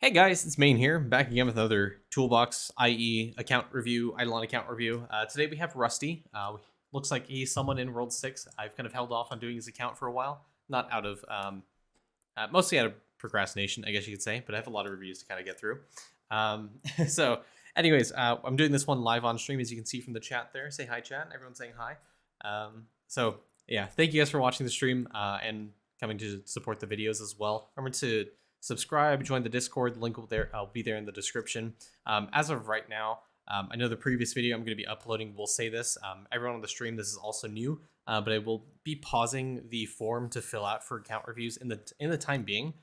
Hey guys, it's Main here, back again with another Toolbox IE account review, Idleon account review. Today we have Rusty. Looks like he's someone in World 6. I've kind of held off on doing his account for a while. Not out of, mostly out of procrastination, I guess you could say, but I have a lot of reviews to kind of get through. Um, so, anyways, I'm doing this one live on stream, as you can see from the chat there. Say hi, chat. Everyone's saying hi. Yeah, thank you guys for watching the stream and coming to support the videos as well. Remember to subscribe, join the Discord. The link will be there in the description. As of right now, I know the previous video I'm going to be uploading will say this. Everyone on the stream, this is also new, but I will be pausing the form to fill out for account reviews in the time being.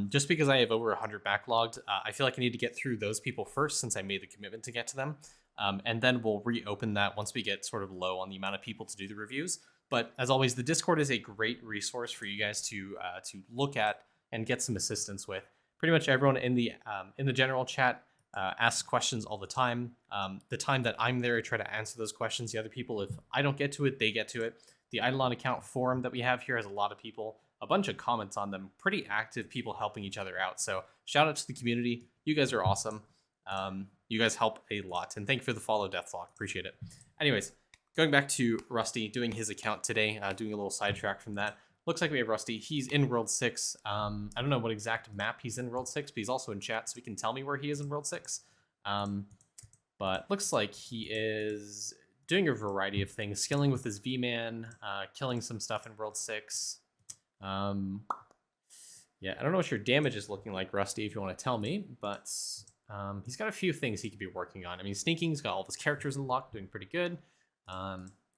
Just because I have over 100 backlogged, I feel like I need to get through those people first since I made the commitment to get to them. And then we'll reopen that once we get sort of low on the amount of people to do the reviews. But as always, the Discord is a great resource for you guys to look at and get some assistance with. Pretty much everyone in the general chat asks questions all the time. The time that I'm there, I try to answer those questions. The other people, if I don't get to it, they get to it. The Idleon Account forum that we have here has a lot of people, a bunch of comments on them, pretty active people helping each other out. So shout out to the community. You guys are awesome. You guys help a lot. And thank you for the follow, Deathlock. Appreciate it. Anyways, going back to Rusty, doing his account today, doing a little sidetrack from that. Looks like we have Rusty. He's in World 6. I don't know what exact map he's in World 6, but he's also in chat, so he can tell me where he is in World 6. But looks like he is doing a variety of things, skilling with his V-Man, killing some stuff in World 6. Yeah, I don't know what your damage is looking like, Rusty, if you want to tell me, but he's got a few things he could be working on. I mean, Sneaking's got all of his characters unlocked, doing pretty good.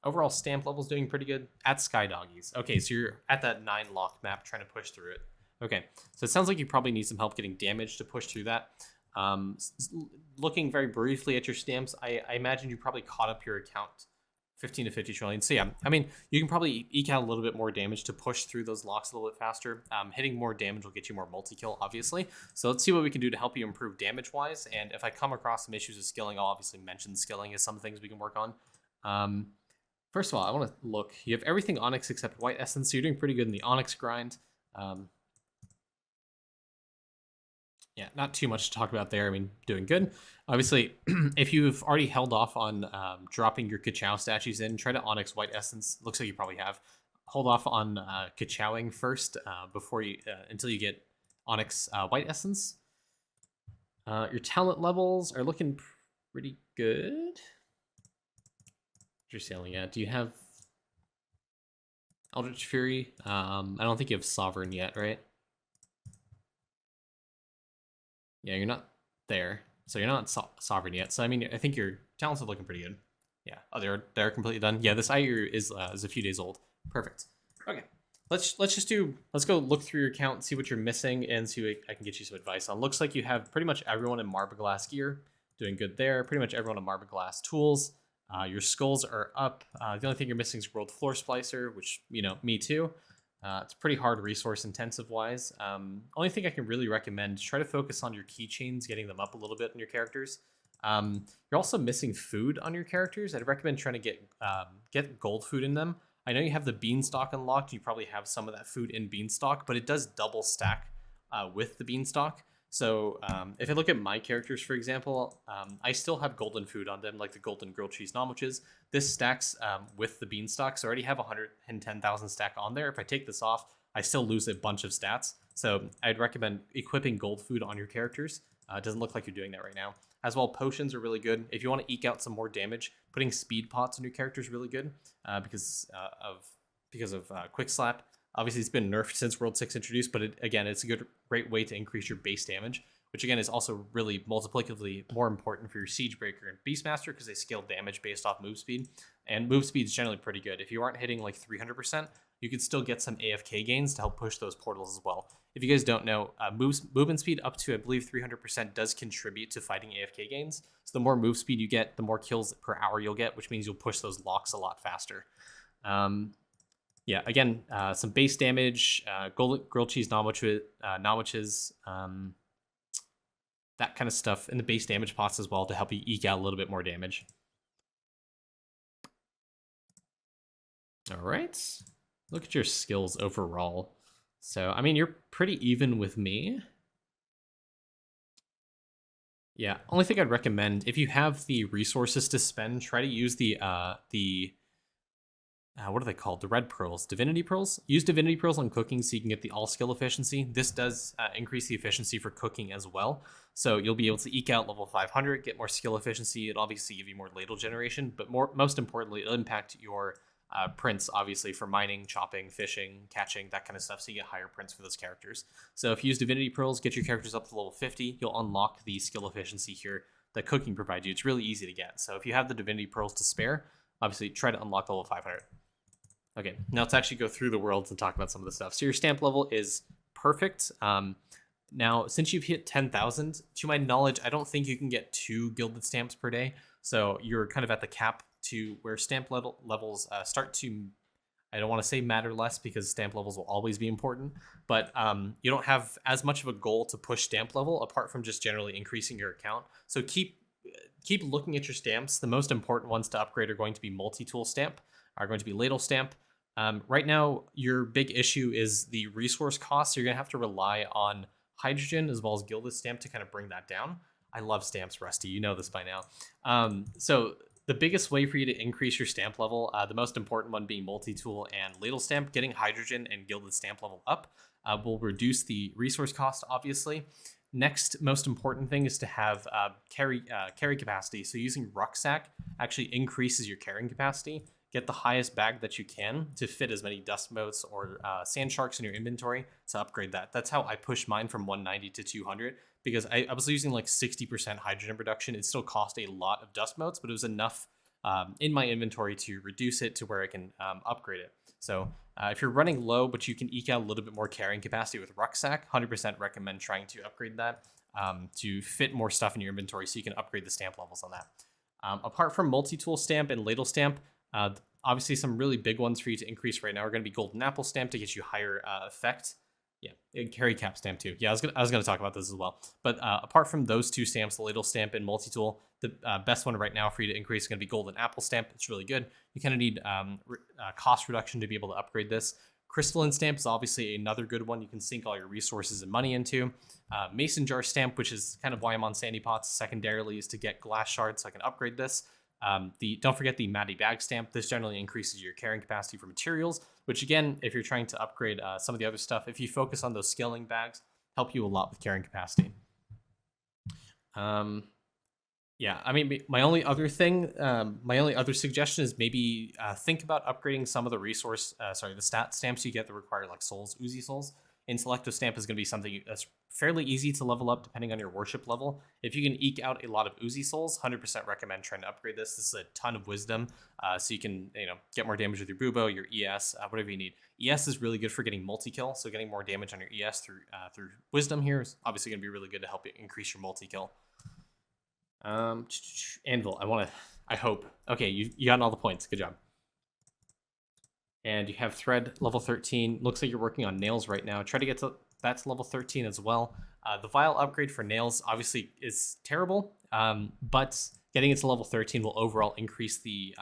Overall stamp level's doing pretty good at Skydoggies. Okay, so you're at that 9 lock map trying to push through it. Okay, so it sounds like you probably need some help getting damage to push through that. Looking very briefly at your stamps, I imagine you probably caught up your account 15 to 50 trillion. So yeah, I mean, you can probably eke out a little bit more damage to push through those locks a little bit faster. Hitting more damage will get you more multi-kill, obviously. So let's see what we can do to help you improve damage-wise. And if I come across some issues with skilling, I'll obviously mention skilling as some things we can work on. First of all, I want to look. You have everything Onyx except White Essence, so you're doing pretty good in the Onyx grind. Yeah, not too much to talk about there. I mean, doing good. Obviously, if you've already held off on dropping your Kachow statues in, try to Onyx White Essence. Looks like you probably have. Hold off on Kachowing first before you until you get Onyx White Essence. Your talent levels are looking pretty good. You're sailing at. Do you have Eldritch Fury? I don't think you have Sovereign yet, right? Yeah, you're not there. So you're not Sovereign yet. So I mean, I think your talents are looking pretty good. Yeah. Oh, they're completely done. Yeah, this IE is a few days old. Perfect. Okay. Let's go look through your account, see what you're missing, and see what I can get you some advice on. Looks like you have pretty much everyone in Marbaglass gear. Doing good there. Pretty much everyone in Marbaglass tools. Your skulls are up. The only thing you're missing is World Floor Splicer, which, you know, me too. It's pretty hard resource intensive wise. Only thing I can really recommend is try to focus on your keychains, getting them up a little bit in your characters. You're also missing food on your characters. I'd recommend trying to get gold food in them. I know you have the Beanstalk unlocked. You probably have some of that food in Beanstalk, but it does double stack with the Beanstalk. So if I look at my characters, for example, I still have golden food on them, like the golden grilled cheese sandwiches. This stacks with the beanstalk, so I already have 110,000 stack on there. If I take this off, I still lose a bunch of stats. So I'd recommend equipping gold food on your characters. It doesn't look like you're doing that right now. As well, potions are really good. If you want to eke out some more damage, putting speed pots on your character is really good because of quick slap. Obviously, it's been nerfed since World 6 introduced, but it's a great way to increase your base damage, which again is also really multiplicatively more important for your Siegebreaker and Beastmaster because they scale damage based off move speed. And move speed is generally pretty good. If you aren't hitting like 300%, you could still get some AFK gains to help push those portals as well. If you guys don't know, movement speed up to, I believe, 300% does contribute to fighting AFK gains. So the more move speed you get, the more kills per hour you'll get, which means you'll push those locks a lot faster. Yeah, again, some base damage, grilled cheese sandwiches, that kind of stuff in the base damage pots as well to help you eke out a little bit more damage. All right, look at your skills overall. So, I mean, you're pretty even with me. Yeah, only thing I'd recommend, if you have the resources to spend, try to use the what are they called? The red pearls, divinity pearls. Use divinity pearls on cooking so you can get the all skill efficiency. This does increase the efficiency for cooking as well. So you'll be able to eke out level 500, get more skill efficiency. It'll obviously give you more ladle generation, but most importantly, it'll impact your prints, obviously, for mining, chopping, fishing, catching, that kind of stuff. So you get higher prints for those characters. So if you use divinity pearls, get your characters up to level 50, you'll unlock the skill efficiency here that cooking provides you. It's really easy to get. So if you have the divinity pearls to spare, obviously try to unlock level 500. Okay, now let's actually go through the worlds and talk about some of the stuff. So your stamp level is perfect. Now, since you've hit 10,000, to my knowledge, I don't think you can get 2 gilded stamps per day. So you're kind of at the cap to where stamp levels start to, I don't want to say matter less because stamp levels will always be important, but you don't have as much of a goal to push stamp level apart from just generally increasing your account. So keep looking at your stamps. The most important ones to upgrade are going to be multi-tool stamp, are going to be ladle stamp. Right now, your big issue is the resource cost. So you're going to have to rely on hydrogen as well as gilded stamp to kind of bring that down. I love stamps, Rusty. You know this by now. So the biggest way for you to increase your stamp level, the most important one being multi-tool and ladle stamp, getting hydrogen and gilded stamp level up will reduce the resource cost, obviously. Next most important thing is to have carry capacity. So using rucksack actually increases your carrying capacity. Get the highest bag that you can to fit as many dust motes or sand sharks in your inventory to upgrade that. That's how I pushed mine from 190 to 200 because I was using like 60% hydrogen reduction. It still cost a lot of dust motes, but it was enough in my inventory to reduce it to where I can upgrade it. So if you're running low, but you can eke out a little bit more carrying capacity with rucksack, 100% recommend trying to upgrade that to fit more stuff in your inventory so you can upgrade the stamp levels on that. Apart from multi-tool stamp and ladle stamp, obviously some really big ones for you to increase right now are going to be golden apple stamp to get you higher effect. Yeah, and carry cap stamp too. Yeah, I was gonna talk about this as well. But apart from those 2 stamps, the ladle stamp and multi-tool, the best one right now for you to increase is going to be golden apple stamp. It's really good. You kind of need cost reduction to be able to upgrade this. Crystalline stamp is obviously another good one. You can sink all your resources and money into. Mason jar stamp, which is kind of why I'm on sandy pots secondarily, is to get glass shards so I can upgrade this. Don't forget the Matty bag stamp. This generally increases your carrying capacity for materials, which again, if you're trying to upgrade some of the other stuff, if you focus on those scaling bags, help you a lot with carrying capacity. Yeah, I mean, my only other suggestion is maybe think about upgrading some of the the stat stamps you get that require like souls, Uzi souls. Intellecto stamp is going to be something that's fairly easy to level up depending on your worship level. If you can eke out a lot of Uzi souls, 100% recommend trying to upgrade this. This is a ton of wisdom, so you can get more damage with your bubo, your ES, whatever you need. ES is really good for getting multi-kill, so getting more damage on your ES through wisdom here is obviously going to be really good to help you increase your multi-kill. Anvil, I hope. Okay, you got all the points. Good job. And you have thread level 13. Looks like you're working on nails right now. Try to get to that to level 13 as well. The vial upgrade for nails obviously is terrible, but getting it to level 13 will overall increase the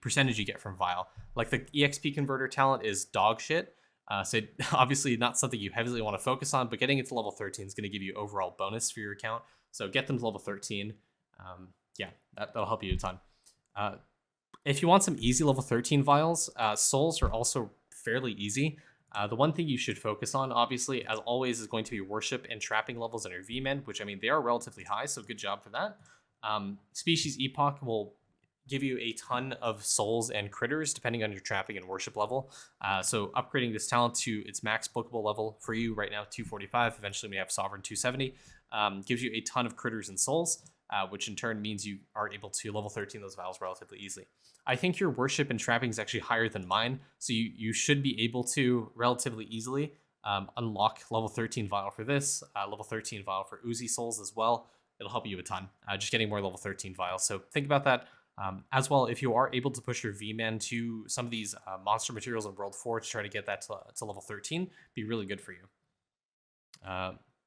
percentage you get from vial. Like the EXP converter talent is dog shit. So obviously not something you heavily want to focus on, but getting it to level 13 is going to give you overall bonus for your account. So get them to level 13. Yeah, that'll help you a ton. If you want some easy level 13 vials, souls are also fairly easy. The one thing you should focus on, obviously, as always, is going to be worship and trapping levels on your V-Men, which, I mean, they are relatively high, so good job for that. Species Epoch will give you a ton of souls and critters, depending on your trapping and worship level. So upgrading this talent to its max bookable level for you right now, 245, eventually we have Sovereign 270, gives you a ton of critters and souls, which in turn means you are able to level 13 those vials relatively easily. I think your worship and trapping is actually higher than mine, so you should be able to relatively easily unlock level 13 vial for this, level 13 vial for Uzi souls as well. It'll help you a ton, just getting more level 13 vials. So think about that. As well, if you are able to push your V-Man to some of these monster materials in World 4 to try to get that to level 13, be really good for you.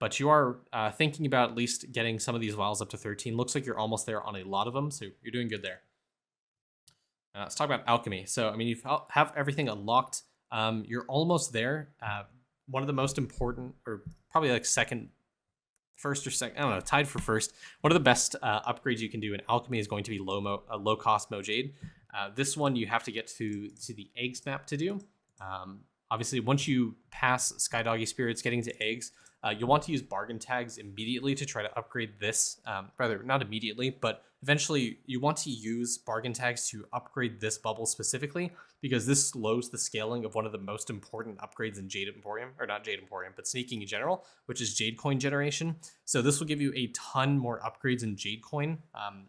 But you are thinking about at least getting some of these vials up to 13. Looks like you're almost there on a lot of them, so you're doing good there. Let's talk about Alchemy. So, I mean, you have everything unlocked. You're almost there. One of the most important, or probably like second first or second, I don't know, tied for first. One of the best upgrades you can do in Alchemy is going to be low cost Mojade. This one you have to get to the eggs map to do. Obviously, once you pass Skydoggie Spirits, getting to eggs, you'll want to use bargain tags immediately to try to upgrade this. Rather, not immediately, but eventually you want to use bargain tags to upgrade this bubble specifically, because this slows the scaling of one of the most important upgrades in Jade Emporium, or not Jade Emporium, but sneaking in general, which is Jade Coin generation. So this will give you a ton more upgrades in Jade Coin.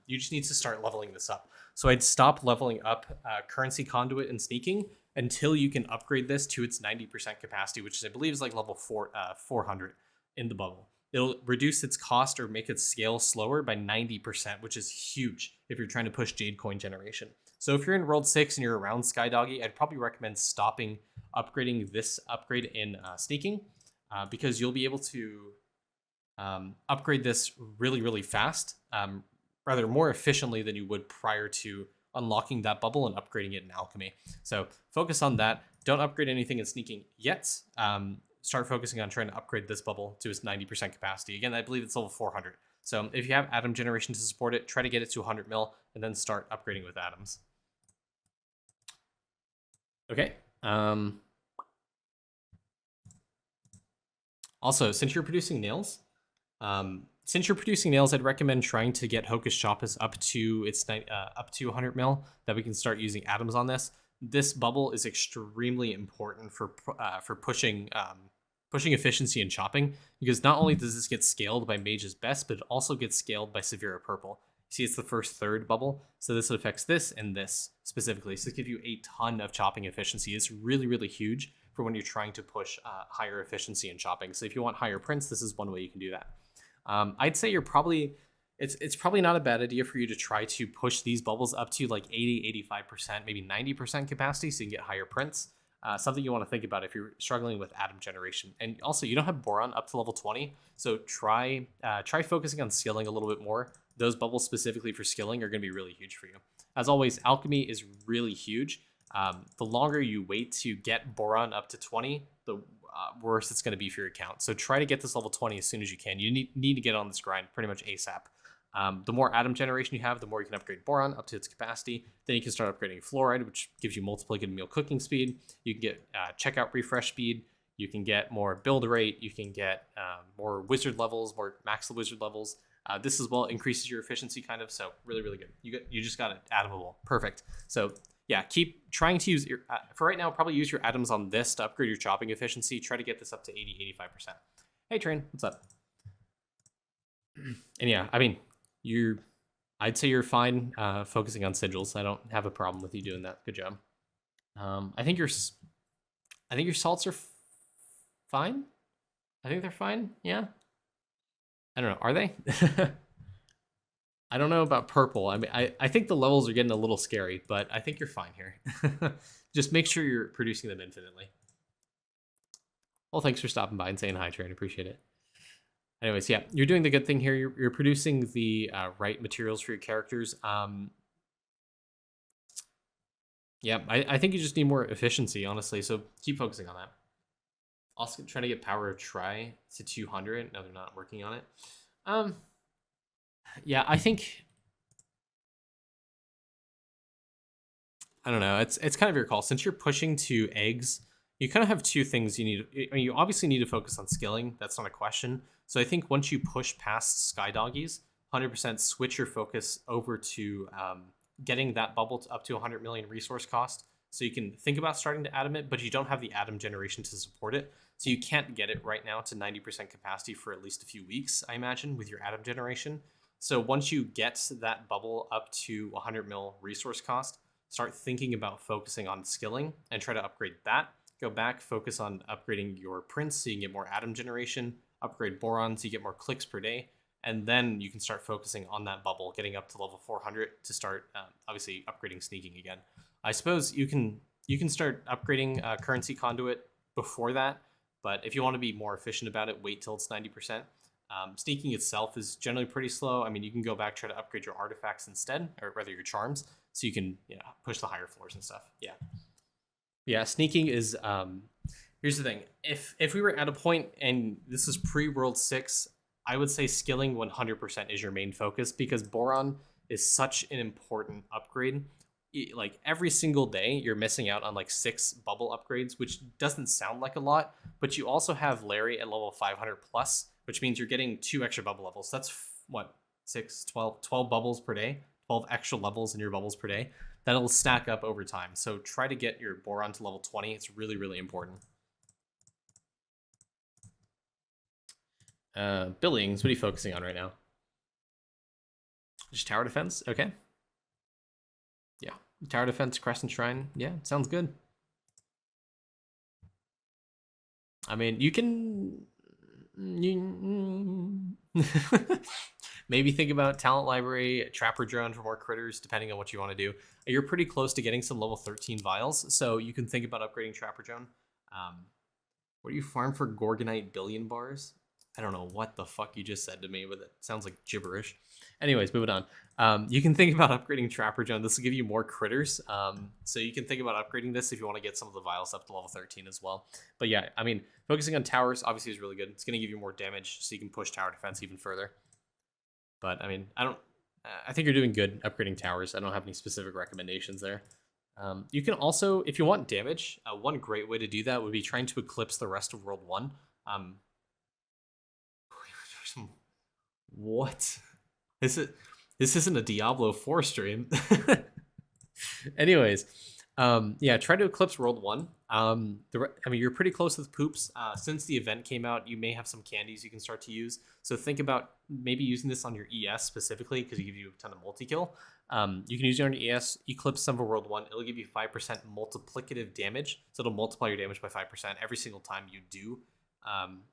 You just need to start leveling this up. So I'd stop leveling up Currency Conduit and Sneaking until you can upgrade this to its 90% capacity, which I believe is like level 400 in the bubble. It'll reduce its cost or make its scale slower by 90%, which is huge if you're trying to push Jade Coin generation. So if you're in World 6 and you're around Skydoggie, I'd probably recommend stopping upgrading this upgrade in Sneaking, because you'll be able to upgrade this really, really fast, rather more efficiently than you would prior to unlocking that bubble and upgrading it in Alchemy. So focus on that. Don't upgrade anything in Sneaking yet. Start focusing on trying to upgrade this bubble to its 90% capacity. Again, I believe it's level 400. So if you have Atom generation to support it, try to get it to 100 mil and then start upgrading with atoms. Okay. Also, since you're producing nails, I'd recommend trying to get Hocus Chopus up to its up to 100 mil, that we can start using atoms on this. This bubble is extremely important for pushing efficiency and chopping, because not only does this get scaled by Mage's Best, but it also gets scaled by Severa Purple. See, it's the first third bubble, so this affects this and this specifically. So it gives you a ton of chopping efficiency. It's really, really huge for when you're trying to push higher efficiency in chopping. So if you want higher prints, this is one way you can do that. I'd say it's probably not a bad idea for you to try to push these bubbles up to like 80, 85%, maybe 90% capacity, so you can get higher prints. Something you want to think about if you're struggling with atom generation. And also, you don't have boron up to level 20, so try focusing on skilling a little bit more. Those bubbles specifically for skilling are going to be really huge for you. As always, alchemy is really huge. The longer you wait to get boron up to 20, the worse it's going to be for your account. So try to get this level 20 as soon as you can. You need to get on this grind pretty much ASAP. The more atom generation you have, the more you can upgrade boron up to its capacity. Then you can start upgrading fluoride, which gives you multiplicative meal cooking speed. You can get checkout refresh speed. You can get more build rate. You can get more wizard levels, more max wizard levels. This as well increases your efficiency kind of. So really, really good. You just got it atomable. Perfect. So yeah, keep trying to use your, for right now, probably use your atoms on this to upgrade your chopping efficiency. Try to get this up to 80, 85%. Hey, Train, what's up? And yeah, I mean, I'd say you're fine focusing on sigils. I don't have a problem with you doing that. Good job. I think your salts are fine. I think they're fine. Yeah. I don't know. Are they? I don't know about purple. I mean, I think the levels are getting a little scary, but I think you're fine here. Just make sure you're producing them infinitely. Well, thanks for stopping by and saying hi, Train. Appreciate it. Anyways, yeah, you're doing the good thing here. You're producing the right materials for your characters. Yeah, I think you just need more efficiency, honestly. So keep focusing on that. Also trying to get power of try to 200. No, they're not working on it. Yeah, I think, I don't know. It's kind of your call. Since you're pushing to eggs, you kind of have two things you need. I mean, you obviously need to focus on skilling. That's not a question. So I think once you push past Skydoggies, 100% switch your focus over to getting that bubble up to 100 million resource cost. So you can think about starting to atom it, but you don't have the atom generation to support it. So you can't get it right now to 90% capacity for at least a few weeks, I imagine, with your atom generation. So once you get that bubble up to 100 mil resource cost, start thinking about focusing on skilling and try to upgrade that. Go back, focus on upgrading your prints so you can get more atom generation, upgrade boron so you get more clicks per day, and then you can start focusing on that bubble, getting up to level 400 to start obviously upgrading sneaking again. I suppose you can start upgrading currency conduit before that, but if you want to be more efficient about it, wait till it's 90%. Sneaking itself is generally pretty slow. I mean, you can go back, try to upgrade your artifacts instead, or rather your charms, so you can push the higher floors and stuff. Yeah, sneaking is, here's the thing. If we were at a point, and this is pre-World 6, I would say skilling 100% is your main focus because Boron is such an important upgrade. Like every single day, you're missing out on like 6 bubble upgrades, which doesn't sound like a lot, but you also have Larry at level 500 plus, which means you're getting 2 extra bubble levels. That's what, 6, 12 bubbles per day, 12 extra levels in your bubbles per day. That'll stack up over time. So try to get your Boron to level 20. It's really, really important. Billings, what are you focusing on right now? Just tower defense? Okay. Yeah. Tower defense, Crescent Shrine. Yeah, sounds good. I mean, you can... Maybe think about Talent Library, Trapper Drone for more critters, depending on what you want to do. You're pretty close to getting some level 13 vials, so you can think about upgrading Trapper Drone. What do you farm for Gorgonite billion bars? I don't know what the fuck you just said to me, but it sounds like gibberish. Anyways, moving on. You can think about upgrading Trapper Drone. This will give you more critters. So you can think about upgrading this if you want to get some of the vials up to level 13 as well. But yeah, I mean, focusing on towers obviously is really good. It's going to give you more damage, so you can push tower defense even further. But I mean, I think you're doing good upgrading towers. I don't have any specific recommendations there. You can also, if you want damage, one great way to do that would be trying to eclipse the rest of World 1. What? This isn't a Diablo 4 stream. Anyways, yeah, try to eclipse World 1. I mean, you're pretty close with poops. Since the event came out, you may have some candies you can start to use. So think about maybe using this on your ES specifically because it gives you a ton of multi-kill. You can use it on your ES, eclipse some of World 1. It'll give you 5% multiplicative damage. So it'll multiply your damage by 5% every single time you do.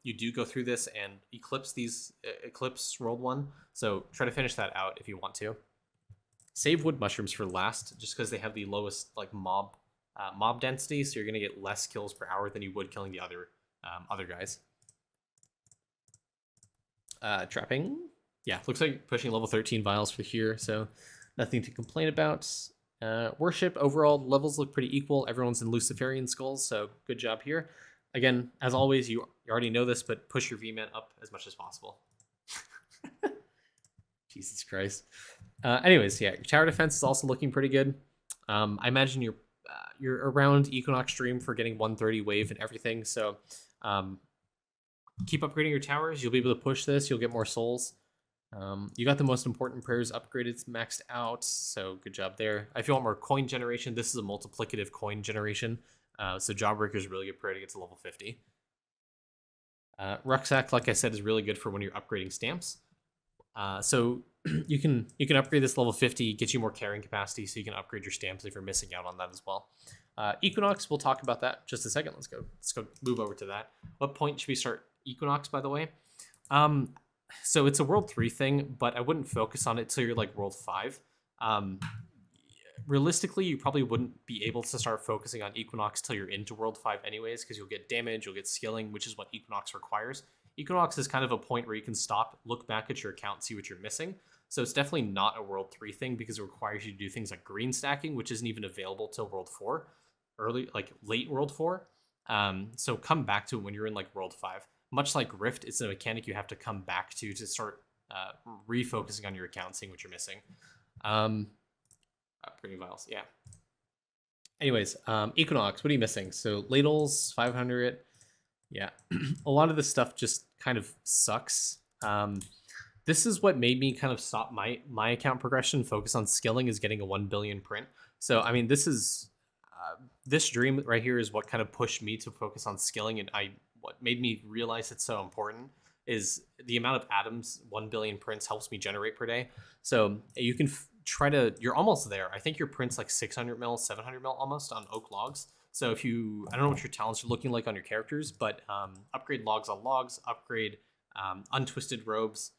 You do go through this and eclipse World 1. So try to finish that out if you want to. Save wood mushrooms for last, just because they have the lowest like mob density, so you're gonna get less kills per hour than you would killing the other guys. Trapping, yeah, looks like pushing level 13 vials for here, so nothing to complain about. Worship, overall levels look pretty equal. Everyone's in Luciferian skulls, so good job here. Again, as always, you already know this, but push your VMAN up as much as possible. Jesus Christ. Anyways, yeah, your tower defense is also looking pretty good. I imagine you're around Equinox stream for getting 130 wave and everything, so keep upgrading your towers. You'll be able to push this. You'll get more souls. You got the most important prayers upgraded, maxed out, so good job there. If you want more coin generation, this is a multiplicative coin generation. So Jawbreaker is a really good prayer to get to level 50. Rucksack, like I said, is really good for when you're upgrading stamps. So you can upgrade this level 50, get you more carrying capacity, so you can upgrade your stamps if you're missing out on that as well. Equinox, we'll talk about that just a second. Let's go move over to that. What point should we start Equinox, by the way? So it's a World 3 thing, but I wouldn't focus on it till you're like World 5. Realistically, you probably wouldn't be able to start focusing on Equinox till you're into World 5 anyways, because you'll get damage, you'll get skilling, which is what Equinox requires. Equinox is kind of a point where you can stop, look back at your account, see what you're missing. So it's definitely not a World 3 thing because it requires you to do things like green stacking, which isn't even available till World 4, late World 4. So come back to it when you're in like World 5. Much like Rift, it's a mechanic you have to come back to start refocusing on your account, seeing what you're missing. Upgrading vials, yeah. Anyways, Equinox, what are you missing? So ladles, 500. Yeah, a lot of this stuff just kind of sucks. This is what made me kind of stop my account progression, focus on skilling, is getting a 1 billion print. So, I mean, this dream right here is what kind of pushed me to focus on skilling, and what made me realize it's so important is the amount of atoms 1 billion prints helps me generate per day. So you can you're almost there. I think your print's like 600 mil, 700 mil almost on oak logs. So I don't know what your talents are looking like on your characters, but upgrade logs on logs, upgrade untwisted robes.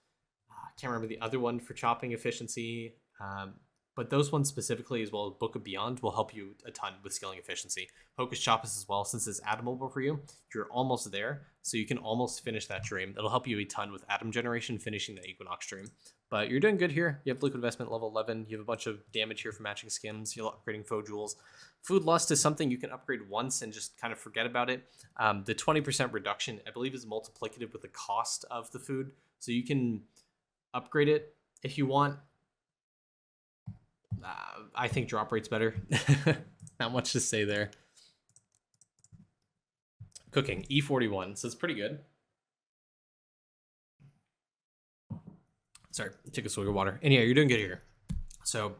I can't remember the other one for chopping efficiency. But those ones specifically, as well as Book of Beyond, will help you a ton with scaling efficiency. Hocus Chopus as well, since it's atomable for you, you're almost there, so you can almost finish that dream. It'll help you a ton with atom generation, finishing the Equinox dream. But you're doing good here. You have Liquid Investment level 11. You have a bunch of damage here for matching skims. You're upgrading Foe Jewels. Food Lust is something you can upgrade once and just kind of forget about it. The 20% reduction, I believe, is multiplicative with the cost of the food. So you can upgrade it if you want. I think drop rate's better. Not much to say there. Cooking, E41, so it's pretty good. Sorry, take a swig of water. And yeah, you're doing good here. So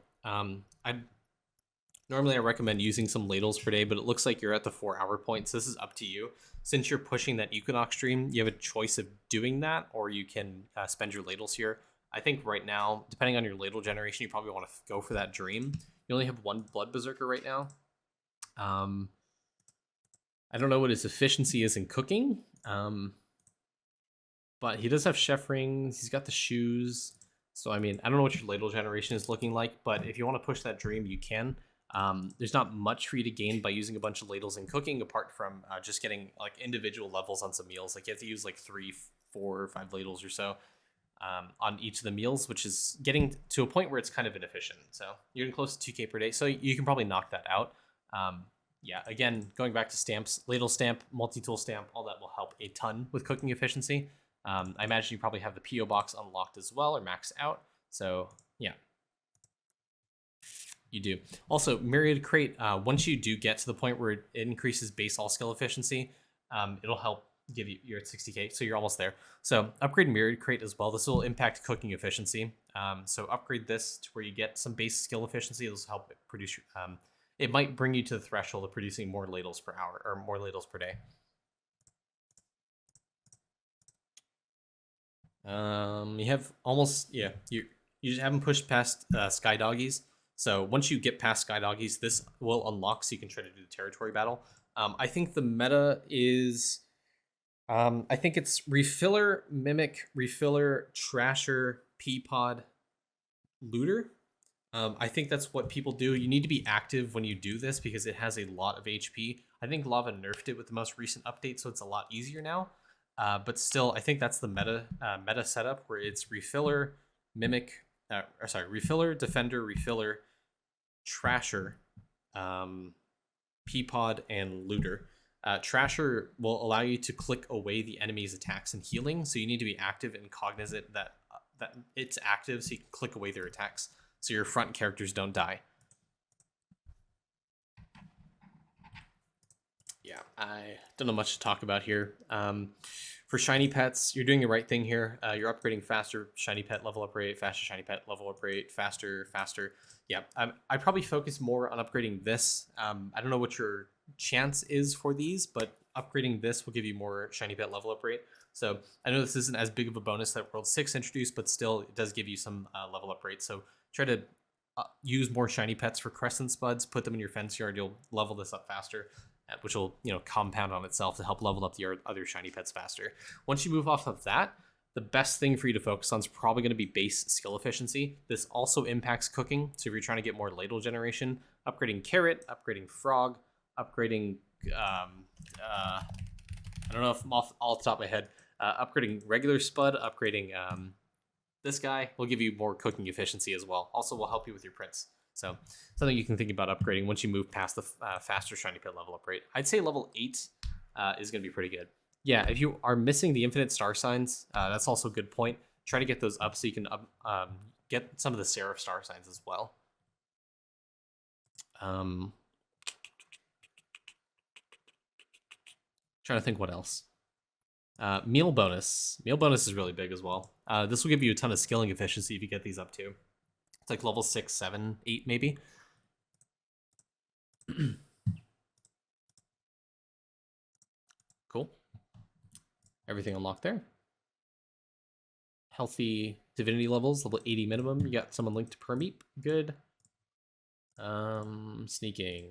normally I recommend using some ladles per day, but it looks like you're at the 4-hour point, so this is up to you. Since you're pushing that Equinox stream, you have a choice of doing that, or you can spend your ladles here. I think right now, depending on your ladle generation, you probably want to go for that dream. You only have one Blood Berserker right now. I don't know what his efficiency is in cooking, but he does have chef rings. He's got the shoes. So, I mean, I don't know what your ladle generation is looking like, but if you want to push that dream, you can. There's not much for you to gain by using a bunch of ladles in cooking, apart from just getting like individual levels on some meals. Like you have to use like 3, 4, or 5 ladles or so on each of the meals, which is getting to a point where it's kind of inefficient. So you're getting close to 2K per day, so you can probably knock that out. Yeah, again, going back to stamps, ladle stamp, multi-tool stamp, all that will help a ton with cooking efficiency. I imagine you probably have the P.O. box unlocked as well, or maxed out. So yeah, you do. Also, Myriad Crate, once you do get to the point where it increases base all skill efficiency, it'll help give you, you're at 60K, so you're almost there. So upgrade Myriad Crate as well. This will impact cooking efficiency. So upgrade this to where you get some base skill efficiency. This will help produce, it might bring you to the threshold of producing more ladles per hour, or more ladles per day. You have almost, yeah, you just haven't pushed past Skydoggies. So once you get past Skydoggies, this will unlock, so you can try to do the territory battle. I think the meta is, I think it's Refiller, Mimic, Refiller, Trasher, Peapod, Looter. I think that's what people do. You need to be active when you do this because it has a lot of HP. I think Lava nerfed it with the most recent update, so it's a lot easier now. But still, I think that's the meta setup where it's Refiller, Mimic, Refiller, Defender, Refiller, Trasher, Peapod, and Looter. Trasher will allow you to click away the enemy's attacks and healing, so you need to be active and cognizant that it's active, so you can click away their attacks, so your front characters don't die. Yeah, I don't know much to talk about here. For shiny pets, you're doing the right thing here. You're upgrading faster shiny pet level up rate, faster shiny pet level up rate, faster. Yeah, I'd probably focus more on upgrading this. I don't know what your chance is for these, but upgrading this will give you more shiny pet level up rate. So I know this isn't as big of a bonus that World 6 introduced, but still it does give you some level up rate. So try to use more shiny pets for Crescent Spuds, put them in your fence yard, you'll level this up faster, which will, compound on itself to help level up the other shiny pets faster. Once you move off of that, the best thing for you to focus on is probably going to be base skill efficiency. This also impacts cooking, so if you're trying to get more ladle generation, upgrading Carrot, upgrading Frog, upgrading, I don't know if I'm off the top of my head, upgrading regular Spud, upgrading this guy will give you more cooking efficiency as well. Also will help you with your prints. So something you can think about upgrading once you move past the faster shiny pet level up rate. I'd say level 8 is going to be pretty good. Yeah, if you are missing the infinite star signs, that's also a good point. Try to get those up so you can get some of the Seraph star signs as well. Trying to think what else. Meal bonus. Meal bonus is really big as well. This will give you a ton of skilling efficiency if you get these up too. It's like level 6, 7, 8 maybe. Cool. Everything unlocked there. Healthy divinity levels, level 80 minimum. You got someone linked to Permeep. Good. Sneaking.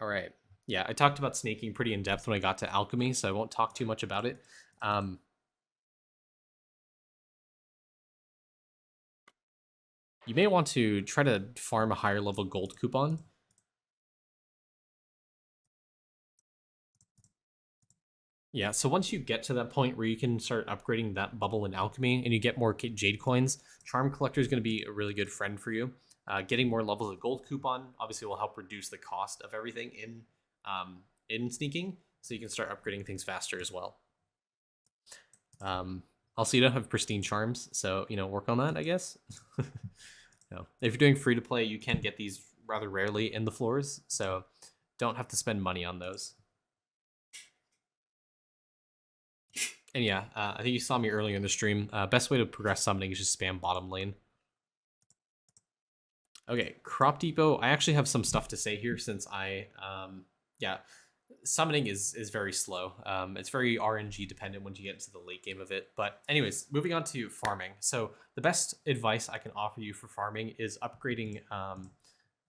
All right. Yeah, I talked about sneaking pretty in depth when I got to Alchemy, so I won't talk too much about it. you may want to try to farm a higher level gold coupon. Yeah, so once you get to that point where you can start upgrading that bubble in alchemy and you get more jade coins, Charm Collector is going to be a really good friend for you. Getting more levels of gold coupon obviously will help reduce the cost of everything in sneaking, so you can start upgrading things faster as well. Also, you don't have pristine charms, so work on that, I guess. No. If you're doing free to play, you can get these rather rarely in the floors, so don't have to spend money on those. And yeah, I think you saw me earlier in the stream. Best way to progress summoning is just spam bottom lane. Okay, Crop Depot. I actually have some stuff to say here since yeah, summoning is very slow. It's very RNG dependent when you get into the late game of it. But anyways, moving on to farming. So the best advice I can offer you for farming is upgrading.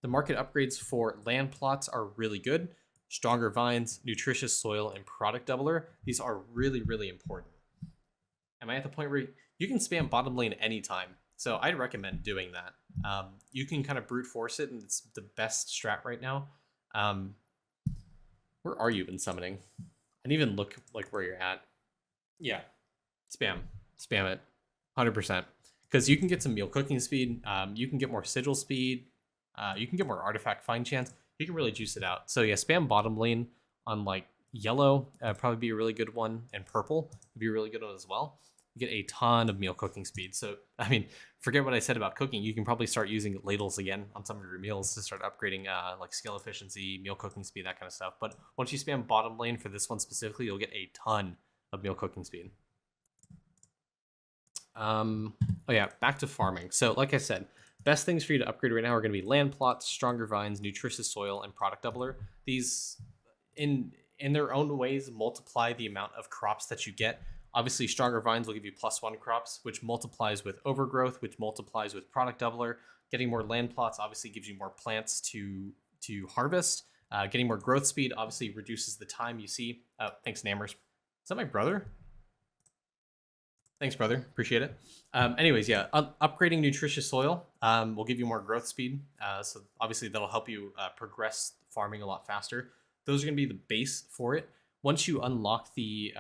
The market upgrades for land plots are really good. Stronger vines, nutritious soil, and product doubler. These are really, really important. Am I at the point where you can spam bottom lane anytime? So I'd recommend doing that. You can kind of brute force it, and it's the best strat right now. Where are you in summoning? I didn't even look like where you're at. Yeah, spam it, 100%. Because you can get some meal cooking speed. You can get more sigil speed. You can get more artifact find chance. You can really juice it out. So yeah, spam bottom lane on like yellow, probably be a really good one, and purple would be a really good one as well. You get a ton of meal cooking speed. So I mean, forget what I said about cooking. You can probably start using ladles again on some of your meals to start upgrading like skill efficiency, meal cooking speed, that kind of stuff. But once you spam bottom lane for this one specifically, you'll get a ton of meal cooking speed. Oh yeah, back to farming. So like I said, best things for you to upgrade right now are going to be land plots, stronger vines, nutritious soil, and product doubler. These, in their own ways, multiply the amount of crops that you get. Obviously, stronger vines will give you +1 crops, which multiplies with overgrowth, which multiplies with product doubler. Getting more land plots obviously gives you more plants to harvest. Getting more growth speed obviously reduces the time you see. Thanks, Nammers. Is that my brother? Thanks, brother. Appreciate it. Anyways, yeah, upgrading nutritious soil will give you more growth speed. So obviously that'll help you progress farming a lot faster. Those are going to be the base for it. Once you unlock the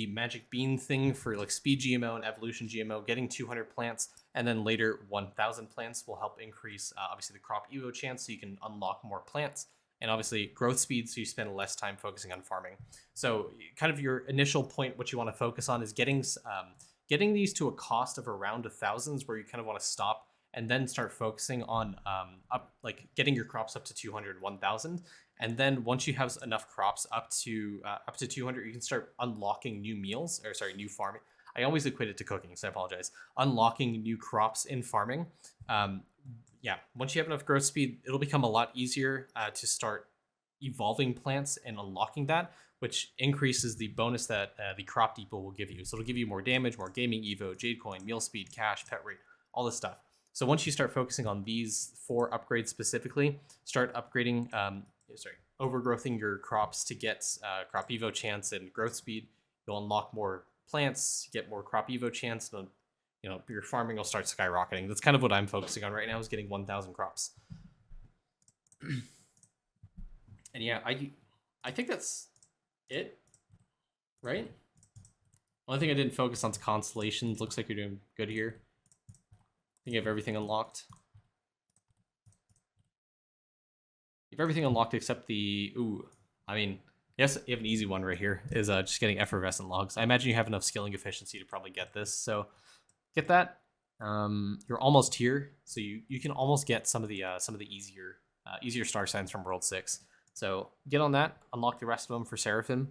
magic bean thing for like speed GMO and evolution GMO, getting 200 plants and then later 1,000 plants will help increase obviously the crop evo chance, so you can unlock more plants, and obviously growth speed, so you spend less time focusing on farming. So kind of your initial point, what you want to focus on is getting these to a cost of around 1,000s, where you kind of want to stop and then start focusing on getting your crops up to 200, 1,000. And then once you have enough crops up to 200, you can start unlocking new new farming. I always equate it to cooking, so I apologize. Unlocking new crops in farming. Yeah, once you have enough growth speed, it'll become a lot easier to start evolving plants and unlocking that, which increases the bonus that the crop depot will give you. So it'll give you more damage, more gaming evo, jade coin, meal speed, cash, pet rate, all this stuff. So once you start focusing on these 4 upgrades specifically, start upgrading, overgrowthing your crops to get crop evo chance and growth speed. You'll unlock more plants, get more crop evo chance, and your farming will start skyrocketing. That's kind of what I'm focusing on right now, is getting 1,000 crops. And yeah, I think that's it, right? Only thing I didn't focus on is Constellations. Looks like you're doing good here. I think you have everything unlocked. You have everything unlocked except the... yes, you have an easy one right here, is just getting effervescent logs. I imagine you have enough skilling efficiency to probably get this, so get that. You're almost here, so you can almost get some of the easier star signs from World 6. So get on that, unlock the rest of them for Seraphim.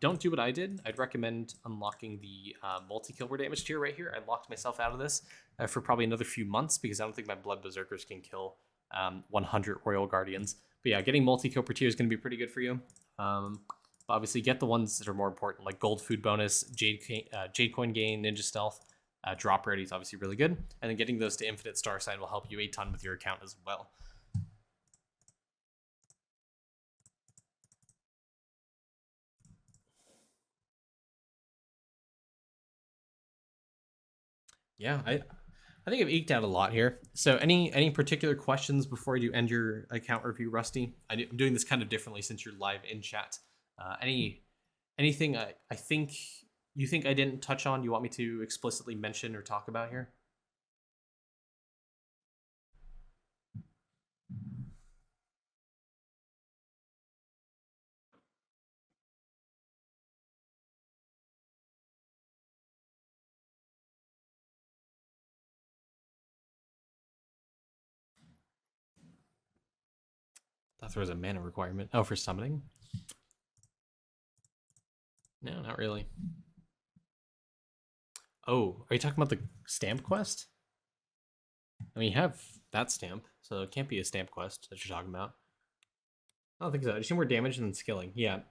Don't do what I did. I'd recommend unlocking the multi-kill damage tier right here. I locked myself out of this for probably another few months because I don't think my Blood Berserkers can kill 100 Royal Guardians. But yeah, getting multi-kill per tier is going to be pretty good for you. Obviously, get the ones that are more important, like Gold Food Bonus, Jade Coin Gain, Ninja Stealth. Drop Rarity is obviously really good. And then getting those to Infinite Star Sign will help you a ton with your account as well. Yeah, I think I've eked out a lot here. So any particular questions before you end your account review, Rusty? I'm doing this kind of differently since you're live in chat. Anything I think you think I didn't touch on, you want me to explicitly mention or talk about here? I thought there was a mana requirement. Oh, for summoning? No, not really. Oh, are you talking about the stamp quest? I mean, you have that stamp, so it can't be a stamp quest that you're talking about. I don't think so. I just need more damage than skilling. Yeah.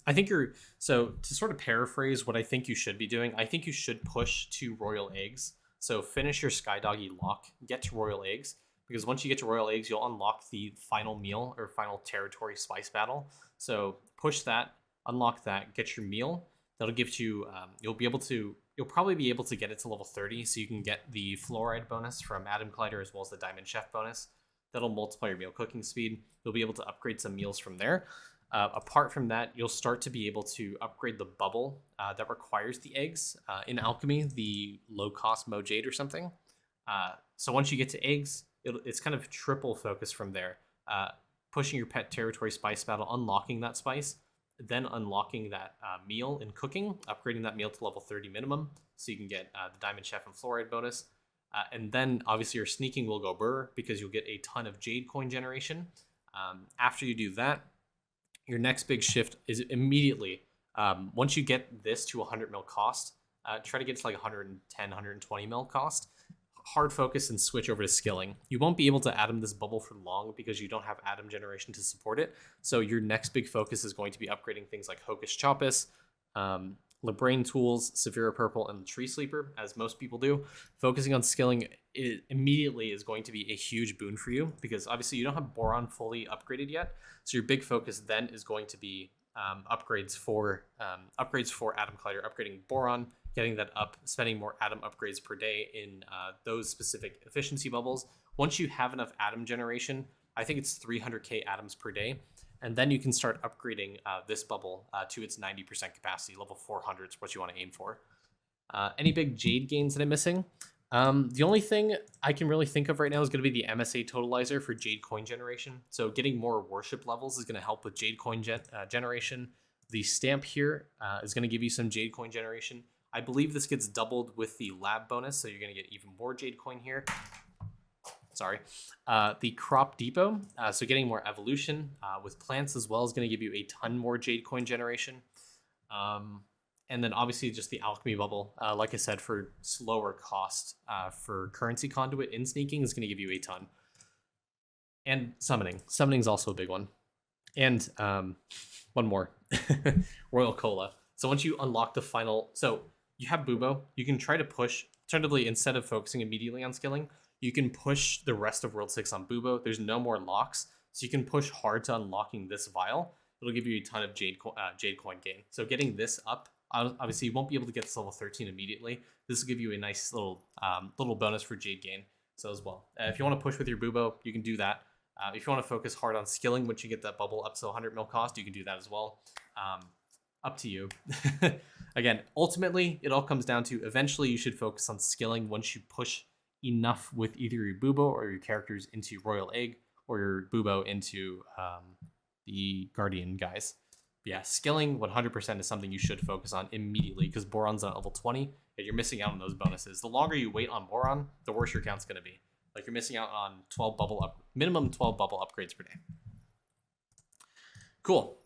I think you're... So, to sort of paraphrase what I think you should be doing, I think you should push to Royal Eggs. So, finish your Skydoggie lock, get to Royal Eggs, because once you get to Royal Eggs, you'll unlock the final meal or final territory spice battle. So, push that, unlock that, get your meal. That'll give you... You'll probably be able to get it to level 30, so you can get the fluoride bonus from Adam Collider as well as the Diamond Chef bonus. That'll multiply your meal cooking speed. You'll be able to upgrade some meals from there. Apart from that, you'll start to be able to upgrade the bubble that requires the eggs in Alchemy, the low-cost Mojade or something. So once you get to eggs, it's kind of triple focus from there. Pushing your pet territory spice battle, unlocking that spice, then unlocking that meal in cooking, upgrading that meal to level 30 minimum, so you can get the Diamond Chef and Fluoride bonus. And then obviously your sneaking will go burr because you'll get a ton of Jade coin generation. After you do that, your next big shift is immediately, once you get this to 100 mil cost, try to get to like 110, 120 mil cost. Hard focus and switch over to skilling. You won't be able to Atom this bubble for long because you don't have Atom generation to support it. So your next big focus is going to be upgrading things like Hocus Chopus, Lebrain Tools, Severa Purple, and Tree Sleeper, as most people do. Focusing on skilling immediately is going to be a huge boon for you because obviously you don't have Boron fully upgraded yet. So your big focus then is going to be upgrades for Atom Collider, upgrading Boron, getting that up, spending more Atom upgrades per day in those specific efficiency bubbles. Once you have enough Atom generation, I think it's 300k Atoms per day. And then you can start upgrading this bubble to its 90% capacity. Level 400 is what you want to aim for. Any big Jade gains that I'm missing? The only thing I can really think of right now is going to be the MSA totalizer for Jade coin generation. So getting more worship levels is going to help with Jade coin generation. The stamp here is going to give you some Jade coin generation. I believe this gets doubled with the lab bonus, so you're going to get even more Jade coin here. Sorry. The crop depot, so getting more evolution with plants as well is going to give you a ton more Jade coin generation. And then obviously just the alchemy bubble, like I said, for slower cost for currency conduit in sneaking is going to give you a ton. And summoning. Summoning is also a big one. And one more. Royal Cola. So once you unlock the final... So you have Bubo. You can try to push... Alternatively, instead of focusing immediately on skilling, you can push the rest of World 6 on Bubo. There's no more locks, so you can push hard to unlocking this vial. It'll give you a ton of Jade coin gain. So getting this up, obviously you won't be able to get to level 13 immediately. This will give you a nice little bonus for Jade gain. So as well, if you want to push with your Bubo, you can do that. If you want to focus hard on skilling, once you get that bubble up to 100 mil cost, you can do that as well. Up to you. Again, ultimately, it all comes down to eventually you should focus on skilling once you push enough with either your Bubo or your characters into Royal Egg or your Bubo into the Guardian guys. But yeah, skilling 100% is something you should focus on immediately because Boron's on level 20 and you're missing out on those bonuses. The longer you wait on Boron, the worse your count's going to be. Like you're missing out on minimum 12 bubble upgrades per day. Cool.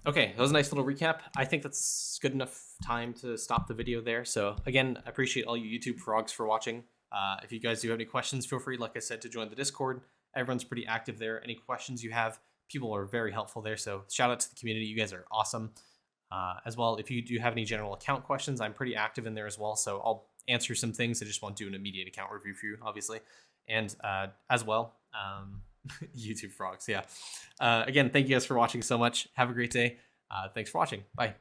Okay, that was a nice little recap. I think that's good enough time to stop the video there. So again, I appreciate all you YouTube frogs for watching. If you guys do have any questions, feel free, like I said, to join the Discord. Everyone's pretty active there. Any questions you have, people are very helpful there. So shout out to the community. You guys are awesome. As well, if you do have any general account questions, I'm pretty active in there as well. So I'll answer some things. I just won't do an immediate account review for you, obviously. And as well, YouTube frogs. Yeah. Again, thank you guys for watching so much. Have a great day. Thanks for watching. Bye.